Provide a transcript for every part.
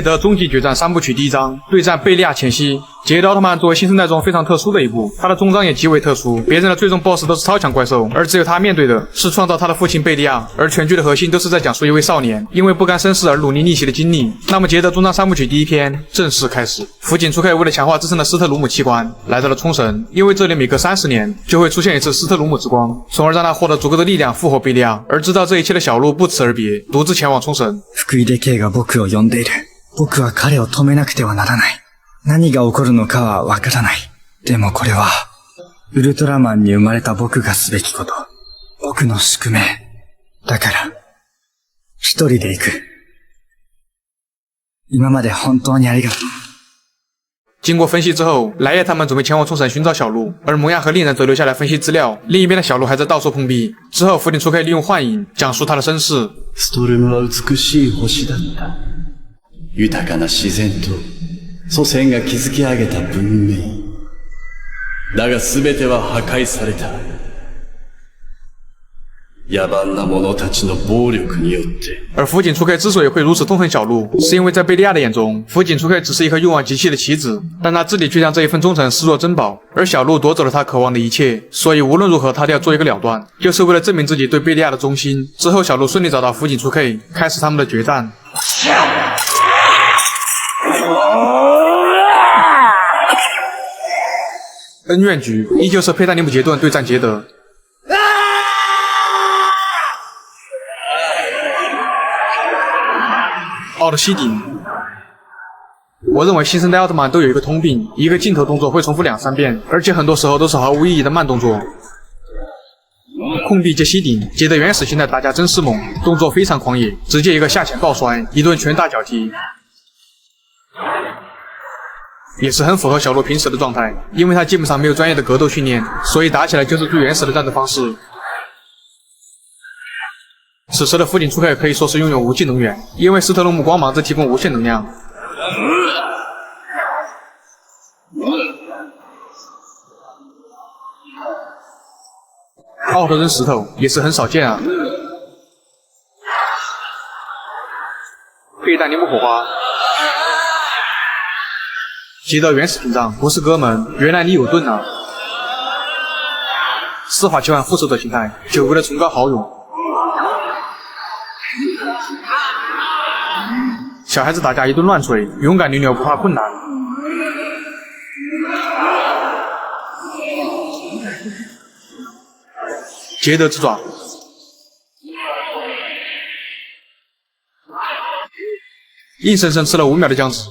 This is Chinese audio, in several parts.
的终极决战三部曲第一章对战贝利亚前夕。捷德奥特曼作为新生代中非常特殊的一部，他的终章也极为特殊。别人的最终 BOSS 都是超强怪兽，而只有他面对的是创造他的父亲贝利亚。而全剧的核心都是在讲述一位少年因为不甘身世而努力逆袭的经历。那么捷德终章三部曲第一篇正式开始。福井出 K 为了强化自身的斯特鲁姆器官，来到了冲绳，因为这里每隔30年就会出现一次斯特鲁姆之光，从而让他获得足够的力量复活贝利亚。而知道这一切的小鹿不辞而别，独自前往冲绳。福井Kが僕を呼んでいる。僕は彼を止めなくてはならない。何が起こるのかはわからない。でもこれは、ウルトラマンに生まれた僕がすべきこと。僕の宿命。だから、一人で行く。今まで本当にありがとう。经过分析之后，莱叶他们准备前往冲绳寻找小鹿，而摩亚和令人则留下来分析资料。另一边的小鹿还在到处碰壁。之后，福井出 K 利用幻影讲述他的身世。ストルムは美しい星だった。豊かな自然と祖先が築き上げた文明。だが全ては破壊された。野蛮な者たちの暴力によって。而福井出 K 之所以会如此痛恨小鹿，是因为在贝利亚的眼中，福井出 K 只是一颗用往极弃的棋子，但他自己却将这一份忠诚视若珍宝，而小鹿夺走了他渴望的一切，所以无论如何他都要做一个了断，就是为了证明自己对贝利亚的忠心。之后小鹿顺利找到福井出 K， 开始他们的决战。恩怨局依旧是佩丹尼姆杰顿对战捷德。奥特西顶，我认为新生代奥特曼都有一个通病，一个镜头动作会重复2-3遍，而且很多时候都是毫无意义的慢动作。空臂接西顶，捷德原始形态打架真是猛，动作非常狂野，直接一个下潜抱摔，一顿拳打脚踢。也是很符合小鹿平时的状态，因为他基本上没有专业的格斗训练，所以打起来就是最原始的战斗方式。此时的福井出 K 可以说是拥有无尽能源，因为斯特鲁姆光芒则提供无限能量。奥特扔石头也是很少见啊。佩丹尼姆火花。捷德原始屏障，不是哥们，原来你有盾啊！施华切换复仇者形态，久违的崇高豪勇。小孩子打架一顿乱锤，勇敢牛牛不怕困难。捷德之爪，硬生生吃了5秒的僵直。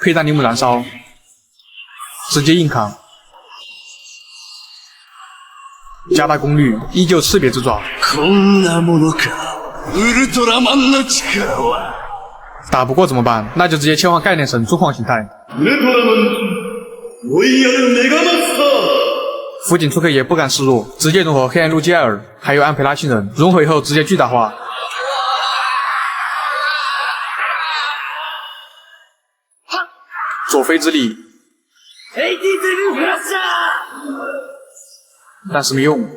佩丹尼姆燃烧，直接硬扛，加大功率，依旧赤别之爪。打不过怎么办？那就直接切换概念神中皇形态。福井出 K 也不甘示弱，直接融合黑暗路基艾尔还有安培拉星人，融合以后直接巨大化。佐菲之力，但是没用。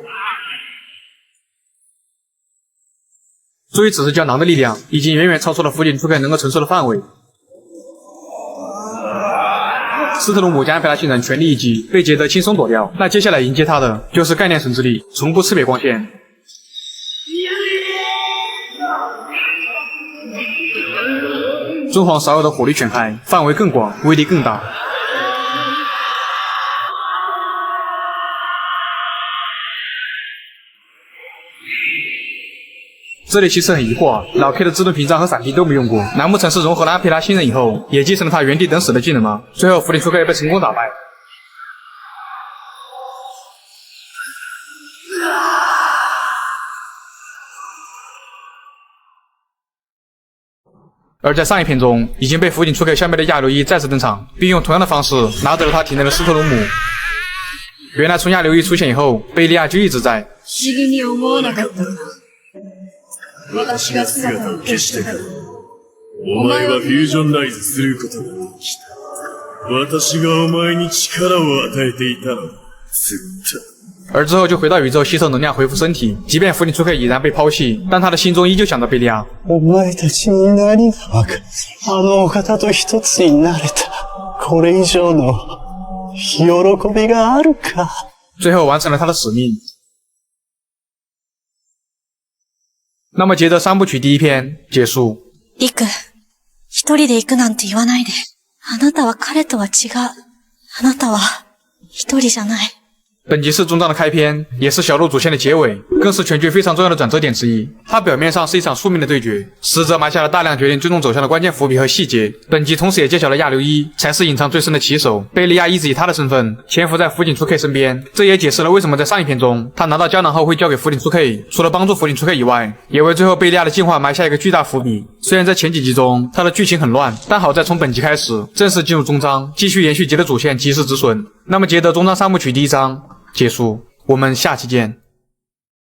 注意此时胶囊的力量已经远远超出了福井出 K 能够承受的范围。斯特鲁姆将安培拉星人全力一击，被捷德轻松躲掉。那接下来迎接他的就是概念神之力，从不赤别光线。中皇少有的火力全开，范围更广，威力更大。这里其实很疑惑啊，老 K 的自动屏障和闪避都没用过，难不成是融合了安培拉星人以后，也继承了他原地等死的技能吗？最后福井出 K 被成功打败。而在上一篇中，已经被福井出 K 消灭的亚流伊再次登场，并用同样的方式拿走了他体内的斯特鲁姆。原来从亚流伊出现以后，贝利亚就一直在。私が姿を消してから、お前はフュージョンライズすることができた。私がお前に力を与えていたのだ。ずっと。而之后就回到宇宙吸收能量恢复身体。即便福林出克已然被抛弃，但他的心中依旧想着贝利亚。お前たちに何がわかる？あのお方と一つになれた。これ以上の喜びがあるか？最后完成了他的使命。那么接着3部曲第1篇结束。リク、一人で行くなんて言わないで。あなたは彼とは違う。あなたは一人じゃない。本集是终章的开篇，也是小鹿主线的结尾，更是全剧非常重要的转折点之一。它表面上是一场宿命的对决，实则埋下了大量决定最终走向的关键伏笔和细节。本集同时也揭晓了亚流一才是隐藏最深的棋手，贝利亚一直以他的身份潜伏在福井出 K 身边，这也解释了为什么在上一篇中他拿到胶囊后会交给福井出 K， 除了帮助福井出 K 以外，也为最后贝利亚的进化埋下一个巨大伏笔。虽然在前几集中他的剧情很乱，但好在从本集开始正式进入终章，继续延续集的主线及时止损。那么接着终章3部曲第1章结束，我们下期见。